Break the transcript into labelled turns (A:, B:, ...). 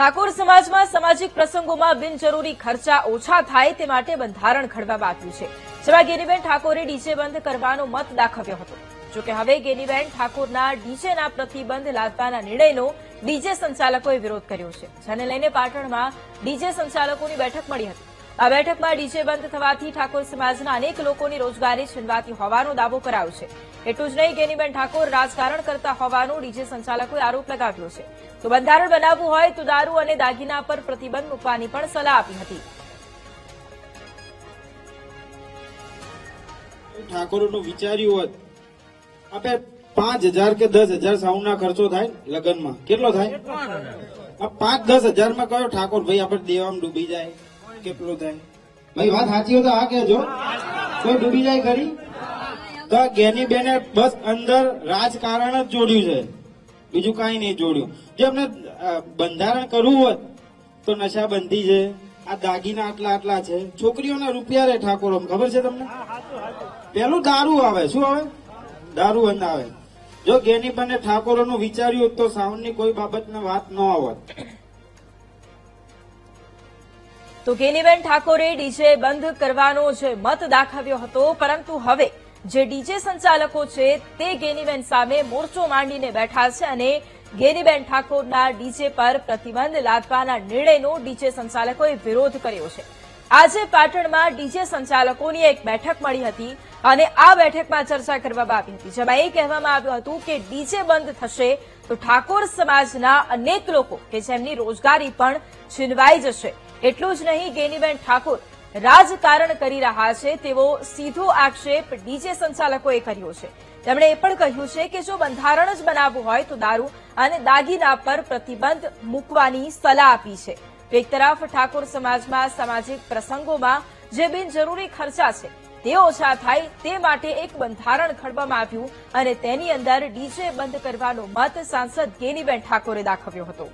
A: ઠાકોર સમાજમાં સામાજિક પ્રસંગોમાં બિનજરૂરી ખર્ચા ઓછા થાય તે માટે બંધારણ ઘડવામાં આવ્યું છે, જેમાં ગેનીબેન ઠાકોરે ડીજે બંધ કરવાનો મત દાખવ્યો હતો। જોકે હવે ગેનીબેન ઠાકોરના ડીજેના પ્રતિબંધ લાદવાના નિર્ણયનો ડીજે સંચાલકોએ વિરોધ કર્યો છે, જેને લઈને પાટણમાં ડીજે સંચાલકોની બેઠક મળી હતી। આ બેઠકમાં ડીજે બંધ થવાથી ઠાકોર સમાજના અનેક લોકોની રોજગારી છીનવાતી હોવાનો દાવો કરાયો છે। એટલું જ નહીં, ગેનીબેન ઠાકોર રાજકારણ કરતા હોવાનો ડીજે સંચાલકોએ આરોપ લગાવ્યો છે। તો બંધારણ બનાવવું હોય તો દારૂ અને દાગીના પર પ્રતિબંધ મૂકવાની પણ સલાહ આપી હતી।
B: ઠાકોરોનું વિચાર્યું હોત આપણે 5,000 કે 10,000 સાઉન્ડના ખર્ચો થાય લગ્નમાં, કેટલો થાય? 5-10 હજારમાં કયો ઠાકોર ભાઈ આપણે દેવામાં ડૂબી જાય? કેટલો થાય ભાઈ? વાત સાચી હોય તો આ કહેજો, કોઈ ડૂબી જાય ખરી? તો ગેનીબેને બસ અંદર રાજકારણ જ જોડ્યું છે, બીજું કઈ નહીં જોડ્યું। જે અમને બંધારણ કરવું હોત તો નશાબંધી છે, આ દાગીના આટલા છે, છોકરીઓના રૂપિયા રે ઠાકોરો, ખબર છે તમને? પેલું દારૂ આવે, શું આવે? દારૂ બંધ આવે। જો ગેનીબેને ઠાકોરોનું વિચાર્યું તો સાઉન્ડની કોઈ બાબતને વાત ન આવત।
A: તો ગેનીબેન ઠાકોરે ડીજે બંધ કરવાનો જે મત દાખવ્યો હતો, પરંતુ હવે જે ડીજે સંચાલકો છે તે ગેનીબેન સામે મોરચો માંડીને બેઠા છે અને ગેનીબેન ઠાકોરના ડીજે પર પ્રતિબંધ લાદવાના નિર્ણયનો ડીજે સંચાલકોએ વિરોધ કર્યો છે। આજે પાટણમાં ડીજે સંચાલકોની એક બેઠક મળી હતી અને આ બેઠકમાં ચર્ચા કરવામાં આવી હતી, જેમાં એ કહેવામાં આવ્યું હતું કે ડીજે બંધ થશે તો ઠાકોર સમાજના અનેક લોકો કે જેમની રોજગારી પણ છીનવાઈ જશે। એટલું જ નહીં, ગેનીબેન ઠાકોર રાજકારણ કરી રહ્યા છે તેવો સીધો આક્ષેપ ડીજે સંચાલકોએ કર્યો છે। તેમણે એ પણ કહ્યું છે કે જો બંધારણ જ બનાવવું હોય તો દારૂ અને દાગીના પર પ્રતિબંધ મૂકવાની સલાહ આપી છે। એક તરફ ઠાકોર સમાજમાં સામાજિક પ્રસંગોમાં જે બિનજરૂરી ખર્ચા છે તે ઓછા થાય તે માટે એક બંધારણ ઘડવામાં આવ્યું અને તેની અંદર ડીજે બંધ કરવાનો મત સાંસદ ગેનીબેન ઠાકોરે દાખવ્યો હતો।